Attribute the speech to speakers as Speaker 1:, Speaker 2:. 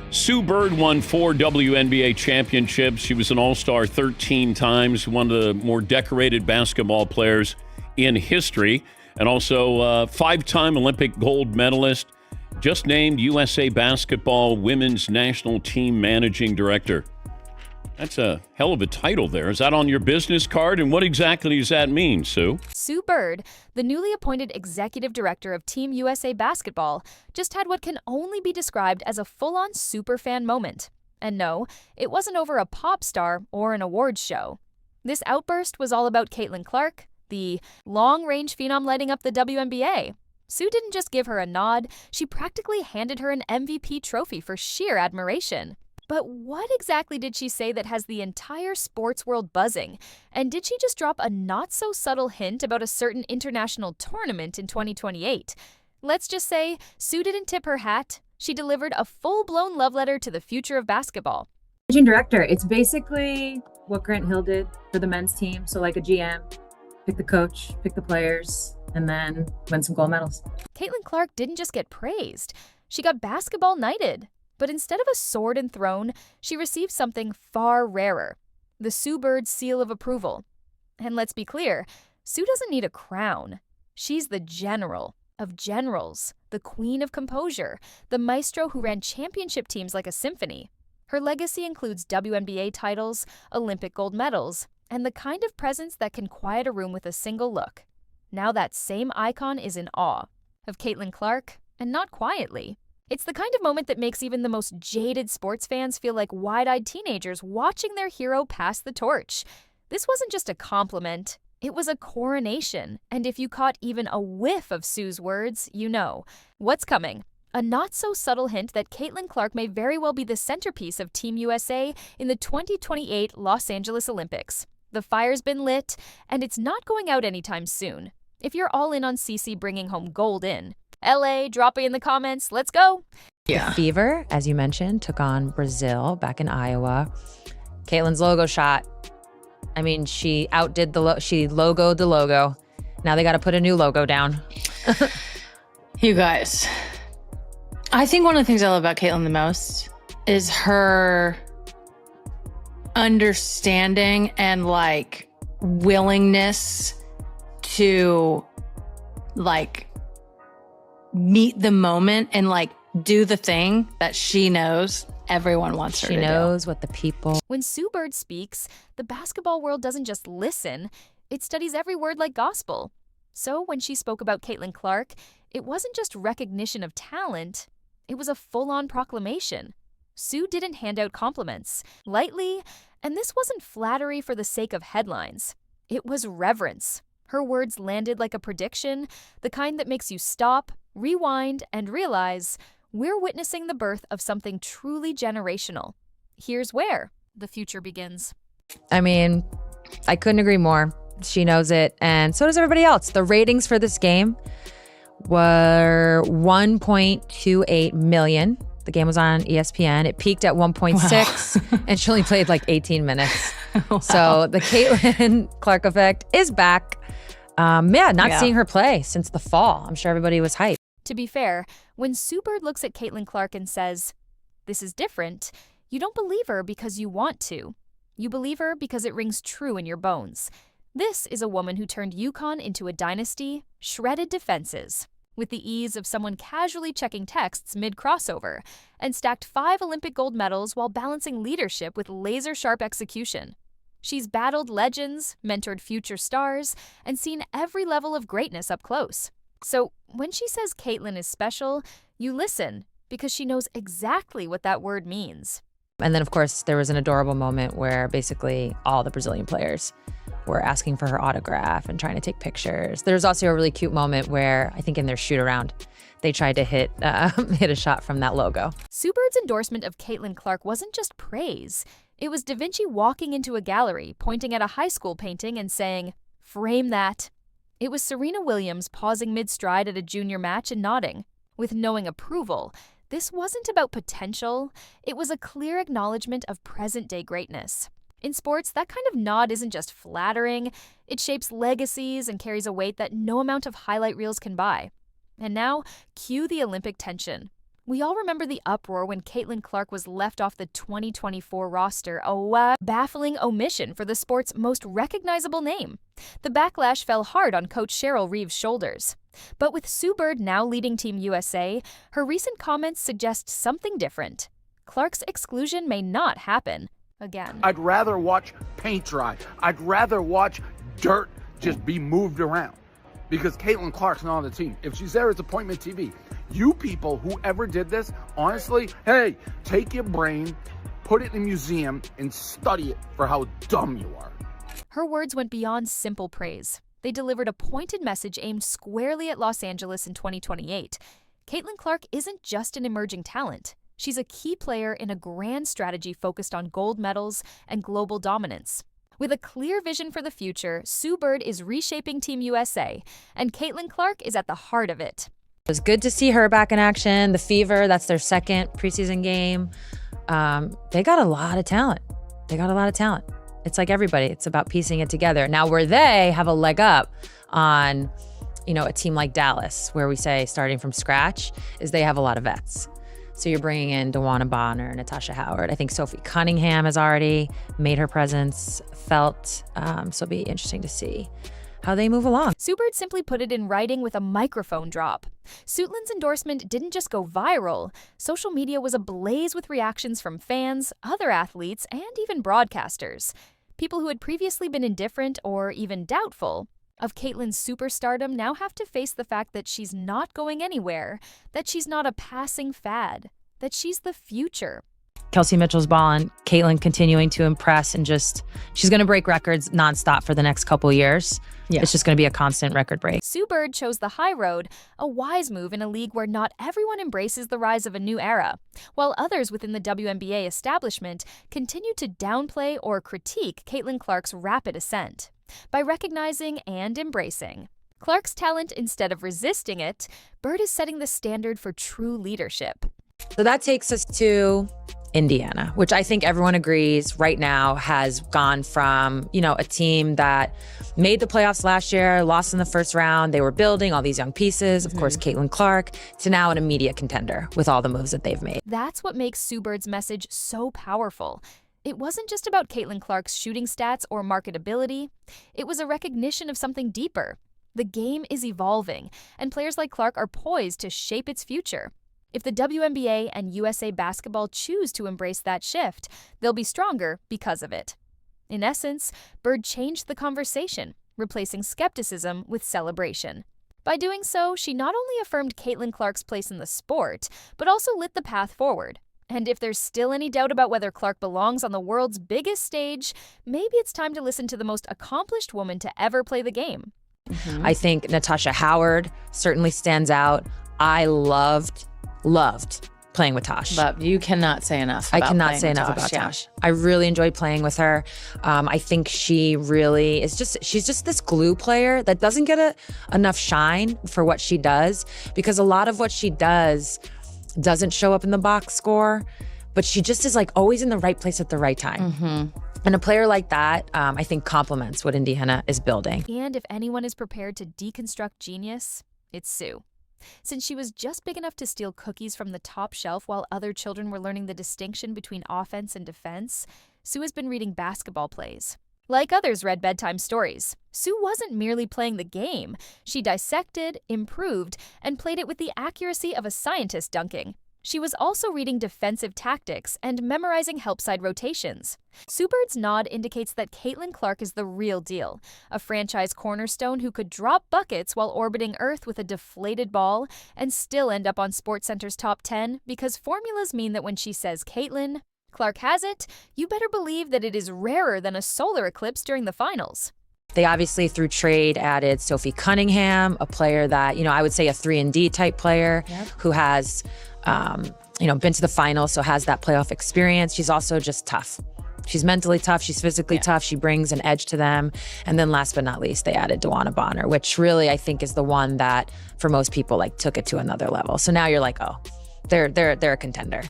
Speaker 1: Sue Bird won 4 WNBA championships. She was an All-Star 13 times, one of the more decorated basketball players in history, and also a 5-time Olympic gold medalist. Just named USA Basketball Women's National Team Managing Director. That's a hell of a title there. Is that on your business card? And what exactly does that mean, Sue?
Speaker 2: Sue Bird, the newly appointed executive director of Team USA Basketball, just had what can only be described as a full-on superfan moment. And no, it wasn't over a pop star or an awards show. This outburst was all about Caitlin Clark, the long-range phenom lighting up the WNBA. Sue didn't just give her a nod, she practically handed her an MVP trophy for sheer admiration. But what exactly did she say that has the entire sports world buzzing? And did she just drop a not-so-subtle hint about a certain international tournament in 2028? Let's just say Sue didn't tip her hat. She delivered a full-blown love letter to the future of basketball.
Speaker 3: Managing director, it's basically what Grant Hill did for the men's team. So like a GM, pick the coach, pick the players, and then win some gold medals.
Speaker 2: Caitlin Clark didn't just get praised. She got basketball knighted. But instead of a sword and throne, she received something far rarer, the Sue Bird seal of approval. And let's be clear, Sue doesn't need a crown. She's the general of generals, the queen of composure, the maestro who ran championship teams like a symphony. Her legacy includes WNBA titles, Olympic gold medals, and the kind of presence that can quiet a room with a single look. Now that same icon is in awe of Caitlin Clark, and not quietly. It's the kind of moment that makes even the most jaded sports fans feel like wide-eyed teenagers watching their hero pass the torch. This wasn't just a compliment, it was a coronation. And if you caught even a whiff of Sue's words, you know. What's coming? A not-so-subtle hint that Caitlin Clark may very well be the centerpiece of Team USA in the 2028 Los Angeles Olympics. The fire's been lit, and it's not going out anytime soon. If you're all in on Cece bringing home gold in, LA, drop it in the comments. Let's go.
Speaker 4: Yeah.
Speaker 5: The Fever, as you mentioned, took on Brazil back in Iowa. Caitlin's logo shot. I mean, she outdid she logoed the logo. Now they got to put a new logo down.
Speaker 4: You guys, I think one of the things I love about Caitlin the most is her understanding and like willingness to like meet the moment and like do the thing that she knows everyone wants her to do.
Speaker 5: She knows what the people...
Speaker 2: When Sue Bird speaks, the basketball world doesn't just listen, it studies every word like gospel. So when she spoke about Caitlin Clark, it wasn't just recognition of talent, it was a full-on proclamation. Sue didn't hand out compliments lightly, and this wasn't flattery for the sake of headlines. It was reverence. Her words landed like a prediction, the kind that makes you stop, rewind, and realize we're witnessing the birth of something truly generational. Here's where the future begins.
Speaker 5: I mean, I couldn't agree more. She knows it, and so does everybody else. The ratings for this game were 1.28 million. The game was on ESPN. It peaked at 1.6, wow. And she only played like 18 minutes. Wow. So the Caitlin Clark effect is back. Seeing her play since the fall. I'm sure everybody was hyped.
Speaker 2: To be fair, when Sue Bird looks at Caitlin Clark and says, "This is different," you don't believe her because you want to. You believe her because it rings true in your bones. This is a woman who turned UConn into a dynasty, shredded defenses, with the ease of someone casually checking texts mid-crossover, and stacked 5 Olympic gold medals while balancing leadership with laser-sharp execution. She's battled legends, mentored future stars, and seen every level of greatness up close. So when she says Caitlin is special, you listen, because she knows exactly what that word means.
Speaker 5: And then, of course, there was an adorable moment where basically all the Brazilian players were asking for her autograph and trying to take pictures. There's also a really cute moment where, I think in their shoot-around, they tried to hit a shot from that logo.
Speaker 2: Sue Bird's endorsement of Caitlin Clark wasn't just praise. It was Da Vinci walking into a gallery, pointing at a high school painting and saying, "Frame that." It was Serena Williams pausing mid-stride at a junior match and nodding. With knowing approval, this wasn't about potential. It was a clear acknowledgement of present-day greatness. In sports, that kind of nod isn't just flattering. It shapes legacies and carries a weight that no amount of highlight reels can buy. And now, cue the Olympic tension. We all remember the uproar when Caitlin Clark was left off the 2024 roster, a baffling omission for the sport's most recognizable name. The backlash fell hard on Coach Cheryl Reeves' shoulders. But with Sue Bird now leading Team USA, her recent comments suggest something different. Clark's exclusion may not happen again.
Speaker 6: I'd rather watch paint dry. I'd rather watch dirt just be moved around. Because Caitlin Clark's not on the team. If she's there, it's appointment TV. You people, whoever did this, honestly, hey, take your brain, put it in a museum, and study it for how dumb you are.
Speaker 2: Her words went beyond simple praise. They delivered a pointed message aimed squarely at Los Angeles in 2028. Caitlin Clark isn't just an emerging talent. She's a key player in a grand strategy focused on gold medals and global dominance. With a clear vision for the future, Sue Bird is reshaping Team USA, and Caitlin Clark is at the heart of it.
Speaker 5: It was good to see her back in action. The Fever, that's their second preseason game. They got a lot of talent. It's like everybody. It's about piecing it together. Now, where they have a leg up on, a team like Dallas, where we say starting from scratch, is they have a lot of vets. So you're bringing in DeWanna Bonner, Natasha Howard. I think Sophie Cunningham has already made her presence felt. So it'll be interesting to see how they move along.
Speaker 2: Sue Bird simply put it in writing with a microphone drop. Suitland's endorsement didn't just go viral. Social media was ablaze with reactions from fans, other athletes, and even broadcasters. People who had previously been indifferent or even doubtful of Caitlin's superstardom now have to face the fact that she's not going anywhere, that she's not a passing fad, that she's the future.
Speaker 5: Kelsey Mitchell's balling, Caitlin continuing to impress, and she's going to break records nonstop for the next couple years. Yeah. It's just going to be a constant record break.
Speaker 2: Sue Bird chose the high road, a wise move in a league where not everyone embraces the rise of a new era, while others within the WNBA establishment continue to downplay or critique Caitlin Clark's rapid ascent. By recognizing and embracing Clark's talent instead of resisting it, Bird is setting the standard for true leadership.
Speaker 5: So that takes us to Indiana, which I think everyone agrees right now has gone from, a team that made the playoffs last year, lost in the first round. They were building all these young pieces, of course, Caitlin Clark, to now an immediate contender with all the moves that they've made.
Speaker 2: That's what makes Sue Bird's message so powerful. It wasn't just about Caitlin Clark's shooting stats or marketability. It was a recognition of something deeper. The game is evolving, and players like Clark are poised to shape its future. If the WNBA and USA Basketball choose to embrace that shift, they'll be stronger because of it. In essence, Bird changed the conversation, replacing skepticism with celebration. By doing so, she not only affirmed Caitlin Clark's place in the sport, but also lit the path forward. And if there's still any doubt about whether Clark belongs on the world's biggest stage, maybe it's time to listen to the most accomplished woman to ever play the game.
Speaker 5: I think Natasha Howard certainly stands out. I loved playing with Tosh.
Speaker 4: You cannot say enough
Speaker 5: I
Speaker 4: about
Speaker 5: cannot
Speaker 4: playing
Speaker 5: say
Speaker 4: with
Speaker 5: enough
Speaker 4: Tosh,
Speaker 5: about Tosh. I really enjoyed playing with her. I think she really is she's just this glue player that doesn't get enough shine for what she does, because a lot of what she does doesn't show up in the box score, but she just is always in the right place at the right time. And a player like that, I think, complements what Indiana is building.
Speaker 2: And if anyone is prepared to deconstruct genius, it's Sue. Since she was just big enough to steal cookies from the top shelf while other children were learning the distinction between offense and defense, Sue has been reading basketball plays. Like others read bedtime stories, Sue wasn't merely playing the game. She dissected, improved, and played it with the accuracy of a scientist dunking. She was also reading defensive tactics and memorizing help-side rotations. Sue Bird's nod indicates that Caitlin Clark is the real deal, a franchise cornerstone who could drop buckets while orbiting Earth with a deflated ball and still end up on SportsCenter's top 10, because formulas mean that when she says Caitlin Clark has it, you better believe that it is rarer than a solar eclipse during the finals.
Speaker 5: They obviously, through trade, added Sophie Cunningham, a player that, I would say a 3-and-D type player who has, been to the finals, so has that playoff experience. She's also just tough. She's mentally tough. She's physically tough. She brings an edge to them. And then last but not least, they added DeWanna Bonner, which really, I think, is the one that, for most people, took it to another level. So now you're oh, they're a contender.